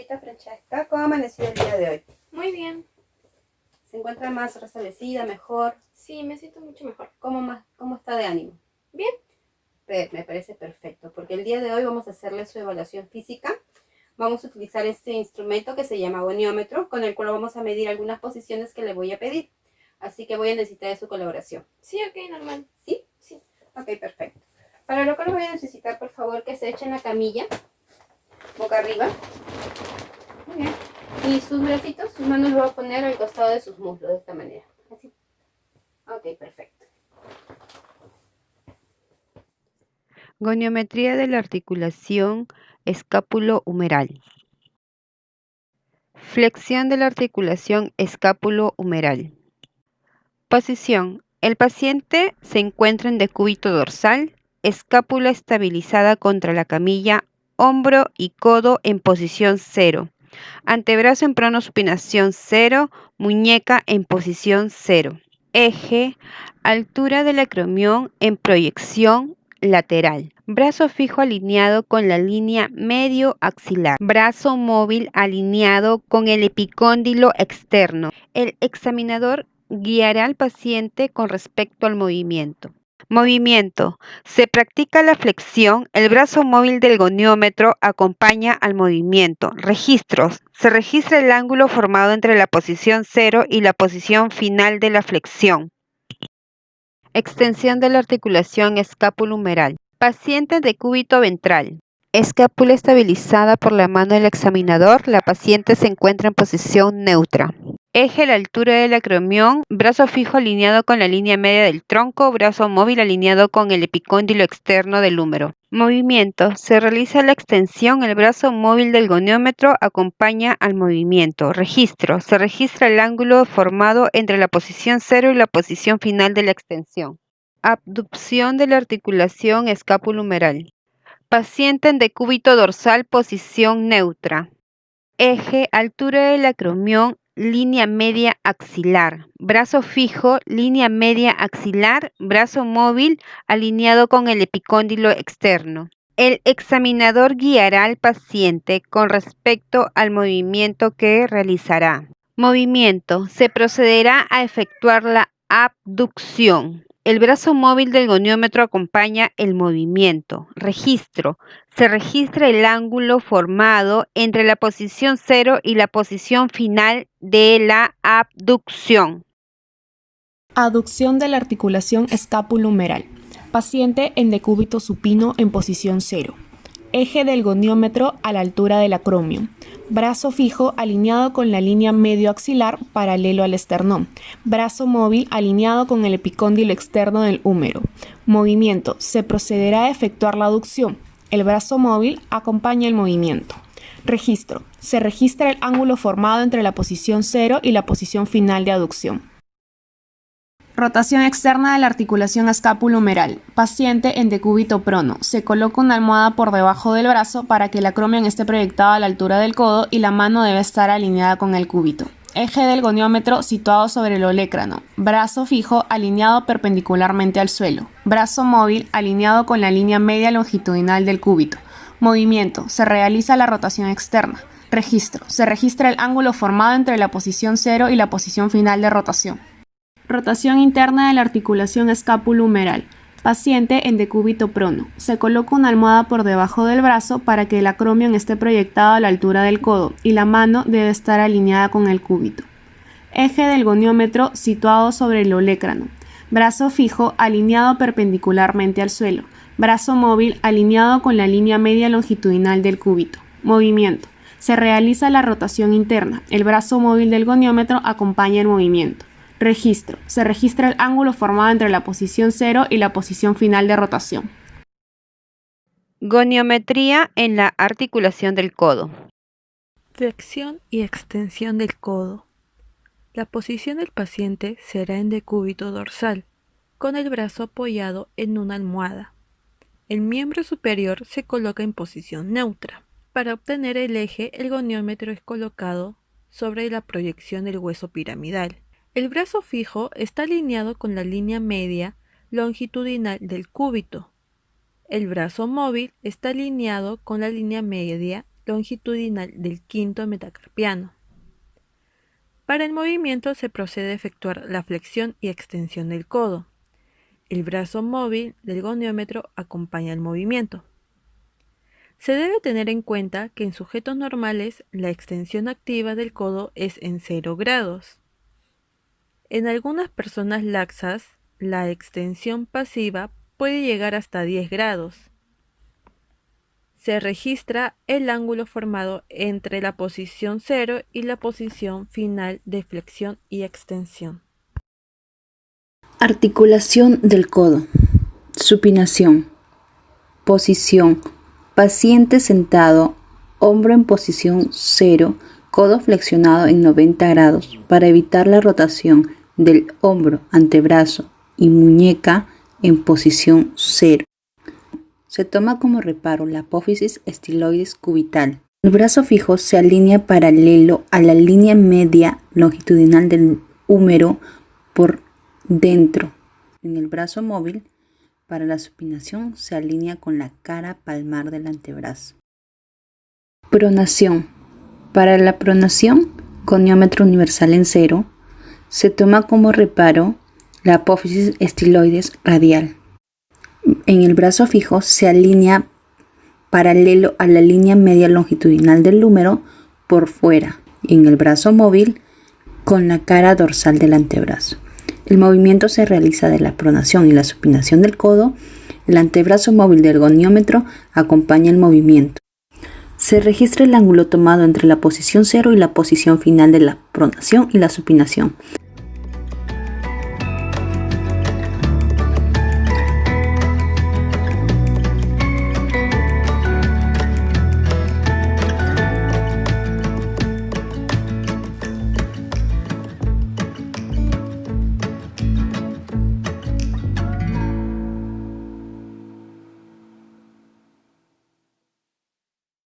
señorita Francesca, ¿cómo ha amanecido el día de hoy? Muy bien. ¿Se encuentra más restablecida, mejor? Sí, me siento mucho mejor. ¿Cómo está de ánimo? Bien. Me parece perfecto, porque el día de hoy vamos a hacerle su evaluación física. Vamos a utilizar este instrumento que se llama goniómetro, con el cual vamos a medir algunas posiciones que le voy a pedir. Así que voy a necesitar de su colaboración. Sí, ok, normal. ¿Sí? Sí. Ok, perfecto. Para lo cual voy a necesitar, por favor, que se eche en la camilla, boca arriba. Muy bien. Y sus bracitos, sus manos los voy a poner al costado de sus muslos, de esta manera. Así. Ok, perfecto. Goniometría de la articulación escápulo-humeral. Flexión de la articulación escápulo-humeral. Posición. El paciente se encuentra en decúbito dorsal, escápula estabilizada contra la camilla, hombro y codo en posición 0, antebrazo en pronosupinación 0, muñeca en posición 0. Eje, altura del acromión en proyección lateral. Brazo fijo alineado con la línea medio axilar. Brazo móvil alineado con el epicóndilo externo. El examinador guiará al paciente con respecto al movimiento. Movimiento. Se practica la flexión. El brazo móvil del goniómetro acompaña al movimiento. Registros. Se registra el ángulo formado entre la posición 0 y la posición final de la flexión. Extensión de la articulación escápulo-humeral. Paciente de decúbito ventral. Escápula estabilizada por la mano del examinador. La paciente se encuentra en posición neutra. Eje a la altura del acromión, brazo fijo alineado con la línea media del tronco, brazo móvil alineado con el epicóndilo externo del húmero. Movimiento. Se realiza la extensión, el brazo móvil del goniómetro acompaña al movimiento. Registro. Se registra el ángulo formado entre la posición 0 y la posición final de la extensión. Abducción de la articulación escápulo-humeral. Paciente en decúbito dorsal, posición neutra. Eje, altura del acromión, línea media axilar. Brazo fijo, línea media axilar. Brazo móvil, alineado con el epicóndilo externo. El examinador guiará al paciente con respecto al movimiento que realizará. Movimiento. Se procederá a efectuar la abducción. El brazo móvil del goniómetro acompaña el movimiento. Registro. Se registra el ángulo formado entre la posición 0 y la posición final de la abducción. Aducción de la articulación escápulo-humeral. Paciente en decúbito supino en posición 0. Eje del goniómetro a la altura del acromion. Brazo fijo alineado con la línea medio axilar paralelo al esternón. Brazo móvil alineado con el epicóndilo externo del húmero. Movimiento. Se procederá a efectuar la aducción. El brazo móvil acompaña el movimiento. Registro. Se registra el ángulo formado entre la posición 0 y la posición final de aducción. Rotación externa de la articulación escápulo-humeral. Paciente en decúbito prono. Se coloca una almohada por debajo del brazo para que el acromion esté proyectado a la altura del codo y la mano debe estar alineada con el cúbito. Eje del goniómetro situado sobre el olecrano. Brazo fijo alineado perpendicularmente al suelo. Brazo móvil alineado con la línea media longitudinal del cúbito. Movimiento. Se realiza la rotación externa. Registro. Se registra el ángulo formado entre la posición 0 y la posición final de rotación. Rotación interna de la articulación escápulo-humeral. Paciente en decúbito prono. Se coloca una almohada por debajo del brazo para que el acromion esté proyectado a la altura del codo y la mano debe estar alineada con el cúbito. Eje del goniómetro situado sobre el olecrano. Brazo fijo alineado perpendicularmente al suelo. Brazo móvil alineado con la línea media longitudinal del cúbito. Movimiento. Se realiza la rotación interna. El brazo móvil del goniómetro acompaña el movimiento. Registro. Se registra el ángulo formado entre la posición 0 y la posición final de rotación. Goniometría en la articulación del codo. Flexión y extensión del codo. La posición del paciente será en decúbito dorsal, con el brazo apoyado en una almohada. El miembro superior se coloca en posición neutra. Para obtener el eje, el goniómetro es colocado sobre la proyección del hueso piramidal. El brazo fijo está alineado con la línea media longitudinal del cúbito. El brazo móvil está alineado con la línea media longitudinal del quinto metacarpiano. Para el movimiento se procede a efectuar la flexión y extensión del codo. El brazo móvil del goniómetro acompaña el movimiento. Se debe tener en cuenta que en sujetos normales la extensión activa del codo es en 0 grados. En algunas personas laxas, la extensión pasiva puede llegar hasta 10 grados. Se registra el ángulo formado entre la posición 0 y la posición final de flexión y extensión. Articulación del codo. Supinación. Posición. Paciente sentado, hombro en posición 0, codo flexionado en 90 grados para evitar la rotación del hombro, antebrazo y muñeca en posición 0. Se toma como reparo la apófisis estiloides cubital. El brazo fijo se alinea paralelo a la línea media longitudinal del húmero por dentro. En el brazo móvil, para la supinación, se alinea con la cara palmar del antebrazo. Pronación. Para la pronación, goniómetro universal en 0, se toma como reparo la apófisis estiloides radial. En el brazo fijo se alinea paralelo a la línea media longitudinal del húmero por fuera, y en el brazo móvil con la cara dorsal del antebrazo. El movimiento se realiza de la pronación y la supinación del codo. El antebrazo móvil del goniómetro acompaña el movimiento. Se registra el ángulo tomado entre la posición 0 y la posición final de la pronación y la supinación.